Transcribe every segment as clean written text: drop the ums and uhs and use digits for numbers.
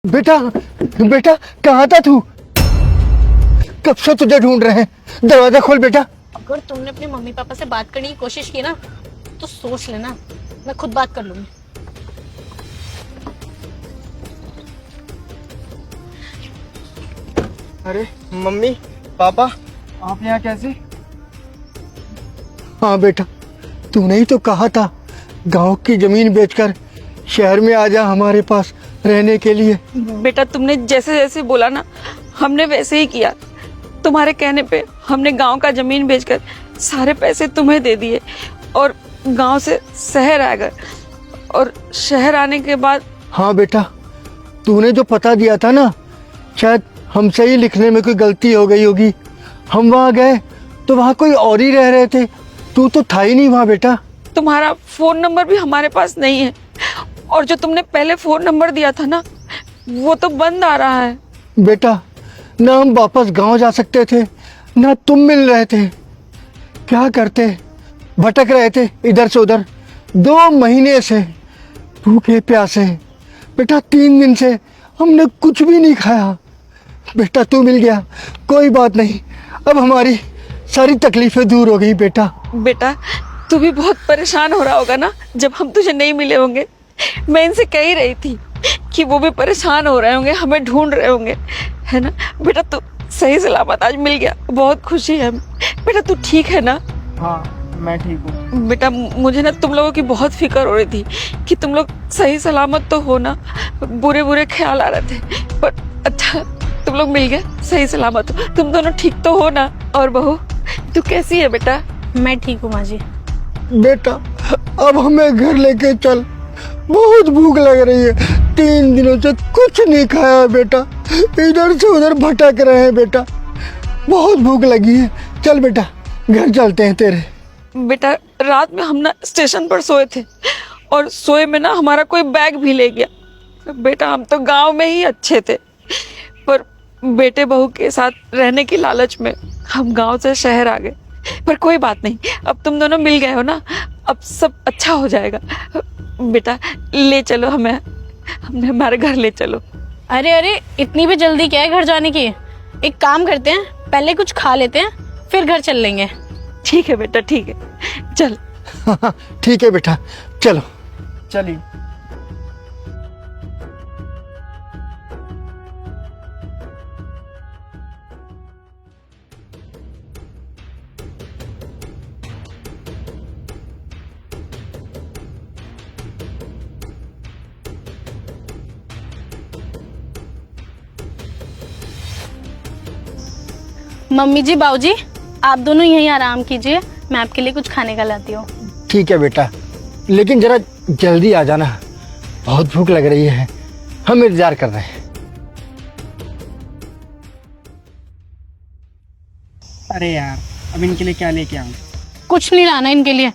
बेटा बेटा कहाँ था तू? कब से तुझे ढूंढ रहे हैं। दरवाजा खोल बेटा। अगर तुमने अपने मम्मी पापा से बात करने की कोशिश की ना तो सोच लेना मैं खुद बात कर लूंगी। अरे मम्मी पापा, आप यहाँ कैसे? हाँ बेटा, तूने ही तो कहा था गांव की जमीन बेचकर शहर में आ जा हमारे पास रहने के लिए। बेटा तुमने जैसे जैसे बोला ना हमने वैसे ही किया। तुम्हारे कहने पे हमने गांव का जमीन बेचकर सारे पैसे तुम्हें दे दिए और गांव से शहर आ गए। और शहर आने के बाद हाँ बेटा, तूने जो पता दिया था ना, शायद हमसे ही लिखने में कोई गलती हो गई होगी। हम वहाँ गए तो वहाँ कोई और ही रह रहे थे, तू तो था ही नहीं वहाँ बेटा। तुम्हारा फोन नंबर भी हमारे पास नहीं है और जो तुमने पहले फोन नंबर दिया था ना वो तो बंद आ रहा है। बेटा, ना हम वापस गांव जा सकते थे ना तुम मिल रहे थे। क्या करते, भटक रहे थे इधर से उधर 2 महीने से भूखे प्यासे। बेटा 3 दिन से हमने कुछ भी नहीं खाया। बेटा तू मिल गया, कोई बात नहीं, अब हमारी सारी तकलीफें दूर हो गई बेटा। बेटा तू भी बहुत परेशान हो रहा होगा ना जब हम तुझे नहीं मिले होंगे। मैं इनसे कह ही रही थी कि वो भी परेशान हो रहे होंगे, हमें ढूंढ रहे होंगे, है ना। बेटा तू सही सलामत आज मिल गया, बहुत खुशी है। बेटा तू ठीक है ना? हाँ मैं ठीक हूँ। बेटा मुझे ना तुम लोगों की बहुत फिक्र हो रही थी कि तुम लोग सही सलामत तो हो ना। बुरे बुरे ख्याल आ रहे थे पर अच्छा तुम लोग मिल गए, सही सलामत हो। तुम दोनों ठीक तो हो ना? और बहू तू कैसी है बेटा? मैं ठीक हूँ माँ जी। बेटा अब हमें घर लेके चल, बहुत भूख लग रही है। 3 दिनों से कुछ नहीं खाया बेटा, इधर से उधर भटक रहे हैं बेटा, बहुत भूख लगी है। चल बेटा घर चलते हैं तेरे। बेटा रात में हम ना स्टेशन पर सोए थे और सोए में ना हमारा कोई बैग भी ले गया। बेटा हम तो गांव में ही अच्छे थे पर बेटे बहू के साथ रहने की लालच में हम गांव से शहर आ गए। पर कोई बात नहीं, अब तुम दोनों मिल गए हो ना, अब सब अच्छा हो जाएगा। बेटा ले चलो हमें हमारे घर ले चलो। अरे अरे इतनी भी जल्दी क्या है घर जाने की? एक काम करते हैं, पहले कुछ खा लेते हैं फिर घर चल लेंगे। ठीक है बेटा ठीक है, चल। ठीक है बेटा चलो। चलिए। मम्मी जी बाबूजी आप दोनों यहीं आराम कीजिए, मैं आपके लिए कुछ खाने का लाती हूँ। ठीक है बेटा, लेकिन जरा जल्दी आ जाना, बहुत भूख लग रही है, हम इंतजार कर रहे हैं। अरे यार अब इनके लिए क्या लेके आऊँ? कुछ नहीं लाना इनके लिए।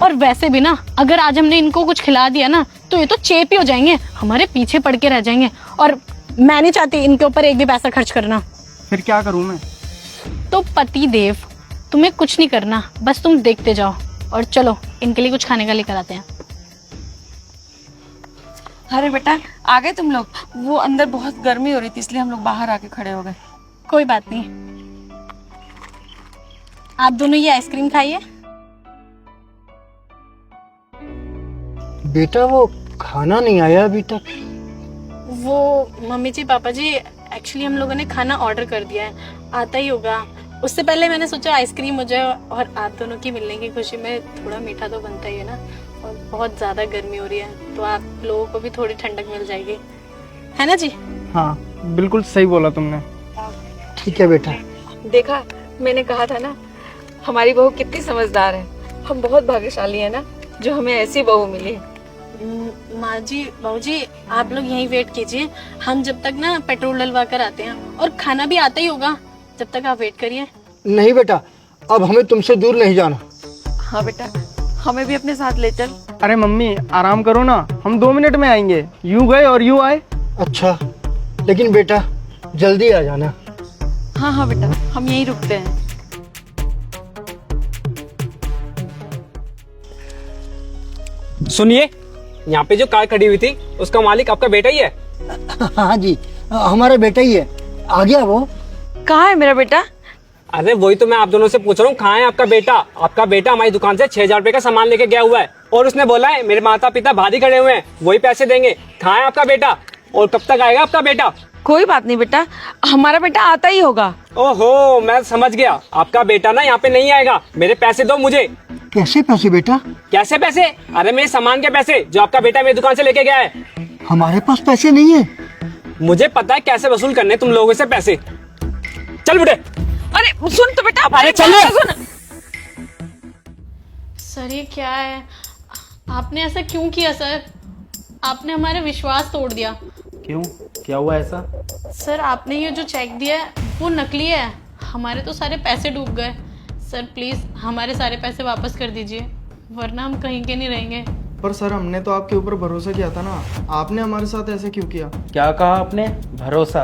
और वैसे भी ना अगर आज हमने इनको कुछ खिला दिया ना तो ये तो चेप ही हो जाएंगे, हमारे पीछे पड़ के रह जाएंगे। और मैं नहीं चाहती इनके ऊपर एक भी पैसा खर्च करना। फिर क्या करूँ मैं? तो पति देव तुम्हें कुछ नहीं करना, बस तुम देखते जाओ। और चलो इनके लिए कुछ खाने का लेकर आते हैं। अरे बेटा आ गए तुम लोग? वो अंदर बहुत गर्मी हो रही थी इसलिए हम लोग बाहर आके खड़े हो गए। कोई बात नहीं, आप दोनों ये आइसक्रीम खाइए। बेटा वो खाना नहीं आया अभी तक। वो मम्मी जी पापा जी एक्चुअली हम लोगों ने खाना ऑर्डर कर दिया है, आता ही होगा। उससे पहले मैंने सोचा आइसक्रीम हो जाए और आप दोनों की मिलने की खुशी में थोड़ा मीठा तो बनता ही है ना। और बहुत ज्यादा गर्मी हो रही है तो आप लोगों को भी थोड़ी ठंडक मिल जाएगी, है ना जी? हाँ बिल्कुल सही बोला तुमने। ठीक है बेटा। देखा मैंने कहा था ना हमारी बहू कितनी समझदार है। हम बहुत भाग्यशाली है ना जो हमें ऐसी बहू मिली है। माँ जी बाबू जी आप लोग यहीं वेट कीजिए, हम जब तक ना पेट्रोल डलवा कर आते हैं। और खाना भी आता ही होगा, जब तक आप वेट करिए। नहीं बेटा, अब हमें तुमसे दूर नहीं जाना। हाँ बेटा हमें भी अपने साथ ले चल। अरे मम्मी आराम करो ना, हम 2 मिनट में आएंगे। यूं गए और यूं आए। अच्छा लेकिन बेटा जल्दी आ जाना। हाँ हाँ बेटा हम यहीं रुकते हैं। सुनिए, यहाँ पे जो कार खड़ी हुई थी उसका मालिक आपका बेटा ही है। हाँ जी, हमारा बेटा ही है। आ गया वो। कहाँ है मेरा बेटा? अरे वही तो मैं आप दोनों से पूछ रहा हूँ, कहाँ है आपका बेटा? आपका बेटा हमारी दुकान से 6,000 रुपए का सामान लेके गया हुआ है और उसने बोला है मेरे माता पिता भारी खड़े हुए हैं, वही पैसे देंगे। कहाँ है आपका बेटा और कब तक आएगा आपका बेटा? कोई बात नहीं बेटा, हमारा बेटा आता ही होगा। ओहो, मैं समझ गया, आपका बेटा ना यहाँ पे नहीं आएगा। मेरे पैसे दो मुझे। कैसे पैसे बेटा? कैसे पैसे? अरे मेरे सामान के पैसे जो आपका बेटा मेरी दुकान से लेके गया है। हमारे पास पैसे नहीं है। मुझे पता है कैसे वसूल करने तुम लोगों से पैसे। चल बेटे। अरे सुन तो बेटा, अरे चल बात तो सुन। सर ये क्या है? आपने ऐसा क्यों किया सर? आपने हमारा विश्वास तोड़ दिया। क्यों, क्या हुआ ऐसा? सर आपने ये जो चेक दिया है वो नकली है। हमारे तो सारे पैसे डूब गए। सर प्लीज़ हमारे सारे पैसे वापस कर दीजिए, वरना हम कहीं के नहीं रहेंगे। पर सर हमने तो आपके ऊपर भरोसा किया था ना, आपने हमारे साथ ऐसे क्यों किया? क्या कहा आपने? भरोसा?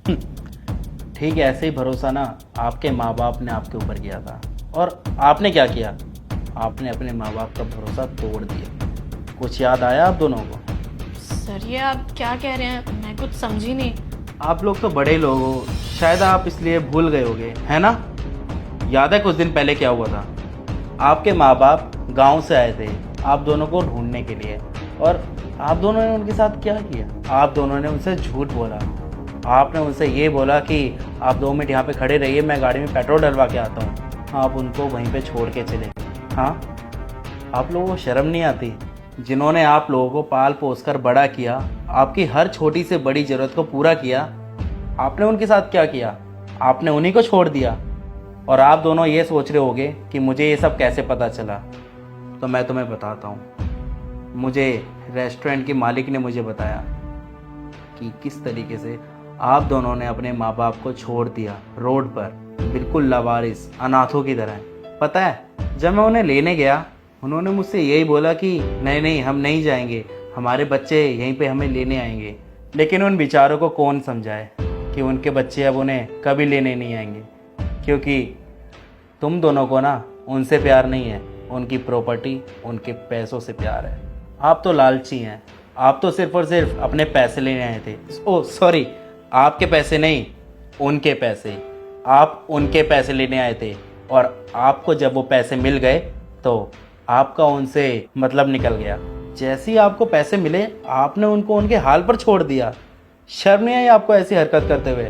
ठीक है, ऐसे ही भरोसा ना आपके माँ बाप ने आपके ऊपर किया था, और आपने क्या किया? आपने अपने माँ बाप का भरोसा तोड़ दिया। कुछ याद आया आप दोनों को? सर ये आप क्या कह रहे हैं? मैं कुछ समझी नहीं। आप लोग तो बड़े लोग हो, शायद आप इसलिए भूल गए होगे, है ना? याद है कुछ दिन पहले क्या हुआ था? आपके माँ बाप गांव से आए थे आप दोनों को ढूंढने के लिए, और आप दोनों ने उनके साथ क्या किया? आप दोनों ने उनसे झूठ बोला। आपने उनसे ये बोला कि आप 2 मिनट यहाँ पे खड़े रहिए, मैं गाड़ी में पेट्रोल डलवा के आता हूँ। आप उनको वहीं पे छोड़ के चले। हाँ, आप लोगों को शर्म नहीं आती? जिन्होंने आप लोगों को पाल पोस कर बड़ा किया, आपकी हर छोटी से बड़ी ज़रूरत को पूरा किया, आपने उनके साथ क्या किया? आपने उन्हीं को छोड़ दिया। और आप दोनों ये सोच रहे होगे कि मुझे ये सब कैसे पता चला, तो मैं तुम्हें बताता हूँ। मुझे रेस्टोरेंट के मालिक ने मुझे बताया कि किस तरीके से आप दोनों ने अपने माँ बाप को छोड़ दिया रोड पर, बिल्कुल लावारिस अनाथों की तरह। पता है, जब मैं उन्हें लेने गया उन्होंने मुझसे यही बोला कि नहीं नहीं हम नहीं जाएंगे, हमारे बच्चे यहीं पे हमें लेने आएंगे। लेकिन उन बेचारों को कौन समझाए कि उनके बच्चे अब उन्हें कभी लेने नहीं आएंगे, क्योंकि तुम दोनों को ना उनसे प्यार नहीं है, उनकी प्रॉपर्टी, उनके पैसों से प्यार है। आप तो लालची हैं, आप तो सिर्फ और सिर्फ अपने पैसे लेने आए थे। ओह सॉरी, आपके पैसे नहीं, उनके पैसे। आप उनके पैसे लेने आए थे, और आपको जब वो पैसे मिल गए तो आपका उनसे मतलब निकल गया। जैसे ही आपको पैसे मिले आपने उनको उनके हाल पर छोड़ दिया। शर्म नहीं आई आपको ऐसी हरकत करते हुए?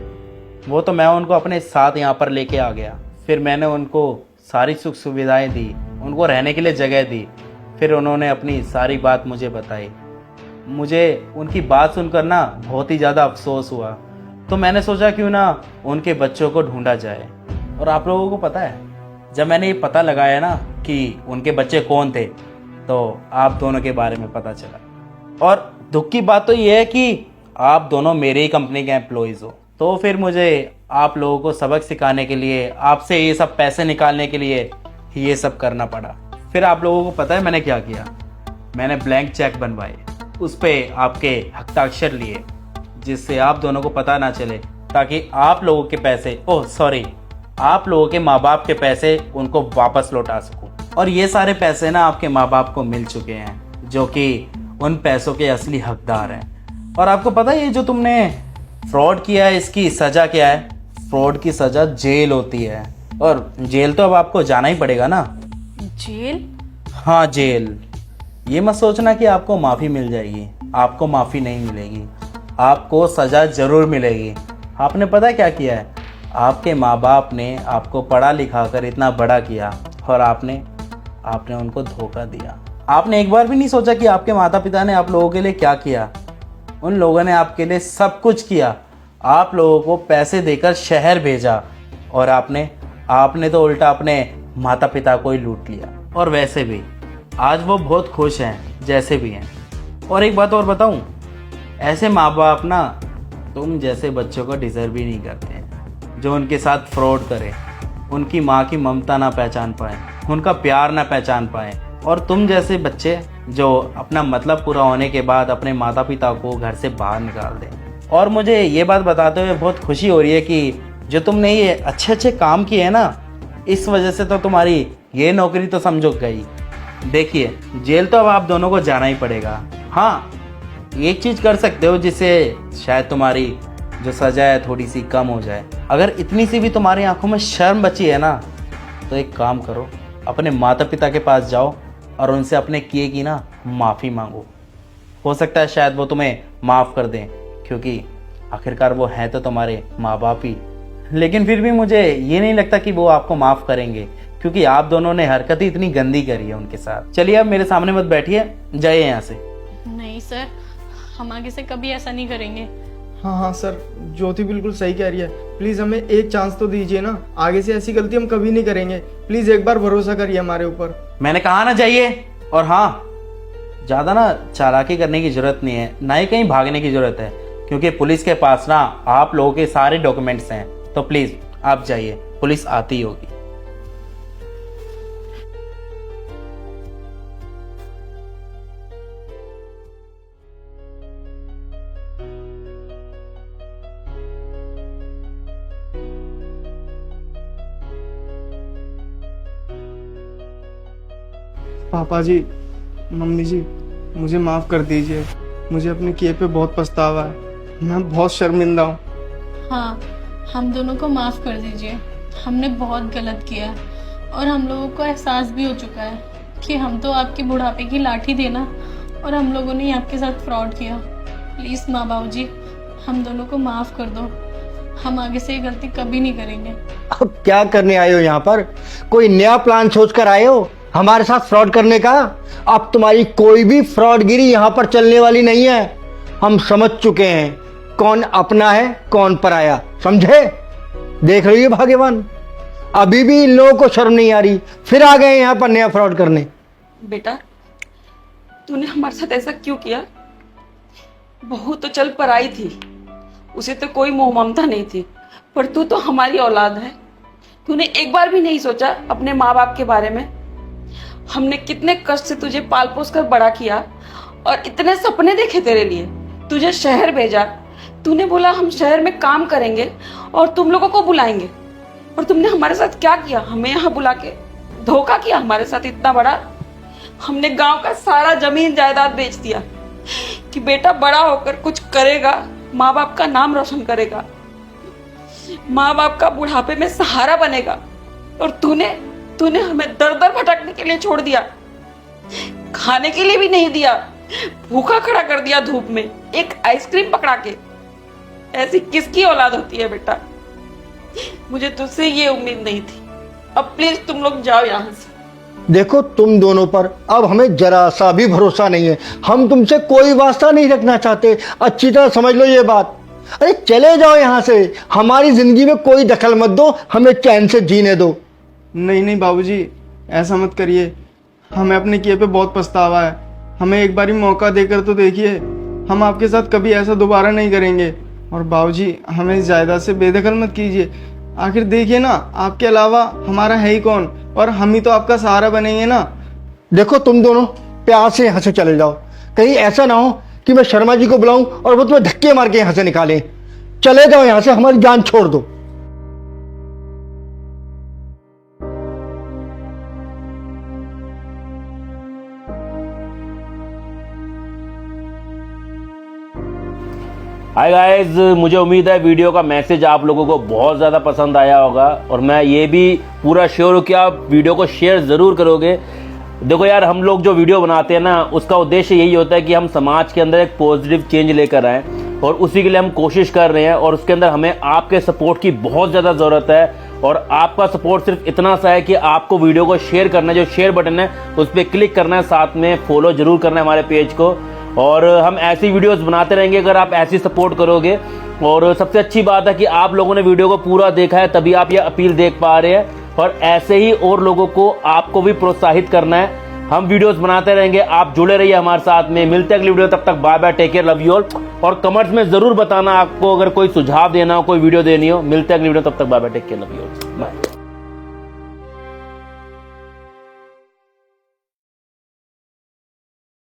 वो तो मैं उनको अपने साथ यहाँ पर लेके आ गया, फिर मैंने उनको सारी सुख सुविधाएं दी, उनको रहने के लिए जगह दी, फिर उन्होंने अपनी सारी बात मुझे बताई। मुझे उनकी बात सुनकर ना बहुत ही ज़्यादा अफसोस हुआ, तो मैंने सोचा क्यों ना उनके बच्चों को ढूंढा जाए। और आप लोगों को पता है, जब मैंने ये पता लगाया ना कि उनके बच्चे कौन थे, तो आप दोनों के बारे में पता चला। और दुख की बात तो ये है कि आप दोनों मेरे ही कंपनी के एम्प्लॉइज़ हो, तो फिर मुझे आप लोगों को सबक सिखाने के लिए, आपसे ये सब पैसे निकालने के लिए ये सब करना पड़ा। फिर आप लोगों को पता है मैंने क्या किया? मैंने ब्लैंक चेक बनवाए, उस पर आपके हस्ताक्षर लिए, जिससे आप दोनों को पता ना चले, ताकि आप लोगों के पैसे, ओह सॉरी, आप लोगों के माँ बाप के पैसे उनको वापस लौटा सकूं। और ये सारे पैसे ना आपके माँ बाप को मिल चुके हैं, जो कि उन पैसों के असली हकदार हैं। और आपको पता है ये जो तुमने फ्रॉड किया है, इसकी सज़ा क्या है? फ्रॉड की सज़ा जेल होती है, और जेल तो अब आपको जाना ही पड़ेगा ना। जेल? हाँ जेल। ये मत सोचना कि आपको माफ़ी मिल जाएगी, आपको माफ़ी नहीं मिलेगी, आपको सज़ा ज़रूर मिलेगी। आपने पता है क्या किया है? आपके माँ बाप ने आपको पढ़ा लिखा कर इतना बड़ा किया, और आपने उनको धोखा दिया। आपने एक बार भी नहीं सोचा कि आपके माता पिता ने आप लोगों के लिए क्या किया? उन लोगों ने आपके लिए सब कुछ किया, आप लोगों को पैसे देकर शहर भेजा, और आपने तो उल्टा अपने माता पिता को ही लूट लिया। और वैसे भी आज वो बहुत खुश हैं जैसे भी हैं। और एक बात और बताऊं, ऐसे माँ बाप ना तुम जैसे बच्चों को डिज़र्व ही नहीं करते, जो उनके साथ फ्रॉड करें, उनकी माँ की ममता ना पहचान पाए, उनका प्यार ना पहचान पाए, और तुम जैसे बच्चे जो अपना मतलब पूरा होने के बाद अपने माता पिता को घर से बाहर निकाल दें। और मुझे ये बात बताते हुए बहुत खुशी हो रही है कि जो तुमने ये अच्छे अच्छे काम किए हैं ना, इस वजह से तो तुम्हारी ये नौकरी तो समझो गई। देखिए, जेल तो अब आप दोनों को जाना ही पड़ेगा। हाँ, एक चीज कर सकते हो जिससे शायद तुम्हारी जो सजा है थोड़ी सी कम हो जाए। अगर इतनी सी भी तुम्हारी आंखों में शर्म बची है ना, तो एक काम करो, अपने माता पिता के पास जाओ और उनसे अपने किए की ना माफ़ी मांगो। हो सकता है शायद वो तुम्हें माफ़ कर दें, क्योंकि आखिरकार वो हैं तो तुम्हारे माँ बाप ही। लेकिन फिर भी मुझे ये नहीं लगता कि वो आपको माफ़ करेंगे, क्योंकि आप दोनों ने हरकत ही इतनी गंदी करी है उनके साथ। चलिए अब मेरे सामने मत बैठिए, जाइए यहाँ से। नहीं सर, हम आगे से कभी ऐसा नहीं करेंगे। हाँ हाँ सर, ज्योति बिल्कुल सही कह रही है। प्लीज़ हमें एक चांस तो दीजिए ना, आगे से ऐसी गलती हम कभी नहीं करेंगे। प्लीज़ एक बार भरोसा करिए हमारे ऊपर। मैंने कहा ना जाइए। और हाँ, ज़्यादा ना चालाकी करने की ज़रूरत नहीं है, ना ही कहीं भागने की ज़रूरत है, क्योंकि पुलिस के पास ना आप लोगों के सारे डॉक्यूमेंट्स हैं। तो प्लीज़ आप जाइए, पुलिस आती ही होगी। पापा जी, मम्मी जी, मुझे माफ़ कर दीजिए। मुझे अपने किए पे बहुत पछतावा है। मैं बहुत शर्मिंदा हूँ। हाँ, हम दोनों को माफ़ कर दीजिए। हमने बहुत गलत किया है और हम लोगों को एहसास भी हो चुका है कि हम तो आपके बुढ़ापे की लाठी देना और हम लोगों ने ही आपके साथ फ्रॉड किया। प्लीज़ माँ बाबू जी, हम दोनों को माफ़ कर दो। हम आगे से ये गलती कभी नहीं करेंगे। अब क्या करने आए हो यहाँ पर? कोई नया प्लान सोच कर आए हो हमारे साथ फ्रॉड करने का? अब तुम्हारी कोई भी फ्रॉडगिरी यहाँ पर चलने वाली नहीं है। हम समझ चुके हैं कौन अपना है कौन पराया, समझे? देख रही हो भाग्यवान, अभी भी इन लोगों को शर्म नहीं आ रही, फिर आ गए यहाँ पर नया फ्रॉड करने। बेटा, तूने हमारे साथ ऐसा क्यों किया? बहू तो चल पर आई थी, उसे तो कोई मोह ममता नहीं थी, पर तू तो हमारी औलाद है। तूने एक बार भी नहीं सोचा अपने माँ बाप के बारे में? हमने कितने कष्ट से तुझे पाल पोस कर बड़ा किया और इतने सपने देखे तेरे लिए। तुझे शहर भेजा, तूने बोला हम शहर में काम करेंगे और तुम लोगों को बुलाएंगे, और तुमने हमारे साथ क्या किया? हमें यहाँ बुला के धोखा किया हमारे साथ इतना बड़ा। हमने गांव का सारा जमीन जायदाद बेच दिया कि बेटा बड़ा होकर कुछ करेगा, माँ बाप का नाम रोशन करेगा, माँ बाप का बुढ़ापे में सहारा बनेगा। और तूने हमें दर दर भटकने के लिए छोड़ दिया, खाने के लिए भी नहीं दिया, भूखा खड़ा कर दिया धूप में एक आइसक्रीम पकड़ा के। ऐसी किसकी औलाद होती है बेटा? मुझे तुझसे ये उम्मीद नहीं थी। अब प्लीज तुम लोग जाओ यहाँ से। देखो, तुम दोनों पर अब हमें जरा सा भी भरोसा नहीं है। हम तुमसे कोई वास्ता नहीं रखना चाहते, अच्छी तरह समझ लो ये बात। अरे चले जाओ यहाँ से, हमारी जिंदगी में कोई दखल मत दो, हमें चैन से जीने दो। नहीं नहीं बाबूजी, ऐसा मत करिए। हमें अपने किए पे बहुत पछतावा है। हमें एक बारी मौका देकर तो देखिए। हम आपके साथ कभी ऐसा दोबारा नहीं करेंगे। और बाबूजी, हमें इस जायदाद से बेदखल मत कीजिए। आखिर देखिए ना, आपके अलावा हमारा है ही कौन, और हम ही तो आपका सहारा बनेंगे ना। देखो, तुम दोनों प्यार से यहाँ से चले जाओ। कहीं ऐसा ना हो कि मैं शर्मा जी को बुलाऊं और वो तुम्हें धक्के मार के यहाँ से निकालें। चले जाओ यहाँ से, हमारी जान छोड़ दो। हाय गाइस, मुझे उम्मीद है वीडियो का मैसेज आप लोगों को बहुत ज़्यादा पसंद आया होगा, और मैं ये भी पूरा श्योर हूँ कि आप वीडियो को शेयर ज़रूर करोगे। देखो यार, हम लोग जो वीडियो बनाते हैं ना, उसका उद्देश्य यही होता है कि हम समाज के अंदर एक पॉजिटिव चेंज लेकर आएँ, और उसी के लिए हम कोशिश कर रहे हैं। और उसके अंदर हमें आपके सपोर्ट की बहुत ज़्यादा ज़रूरत है, और आपका सपोर्ट सिर्फ इतना सा है कि आपको वीडियो को शेयर करना है। जो शेयर बटन है उस पर क्लिक करना है, साथ में फॉलो ज़रूर करना है हमारे पेज को, और हम ऐसी वीडियोस बनाते रहेंगे अगर आप ऐसी सपोर्ट करोगे। और सबसे अच्छी बात है कि आप लोगों ने वीडियो को पूरा देखा है, तभी आप ये अपील देख पा रहे हैं, और ऐसे ही और लोगों को आपको भी प्रोत्साहित करना है। हम वीडियोस बनाते रहेंगे, आप जुड़े रहिए हमारे साथ में। मिलते हैं अगली वीडियो, तब तक bye bye, take care, love you all. और कमेंट्स में जरूर बताना आपको अगर कोई सुझाव देना हो, कोई वीडियो देनी हो। मिलते हैं अगली वीडियो, तब तक bye bye, take care, love you all, bye.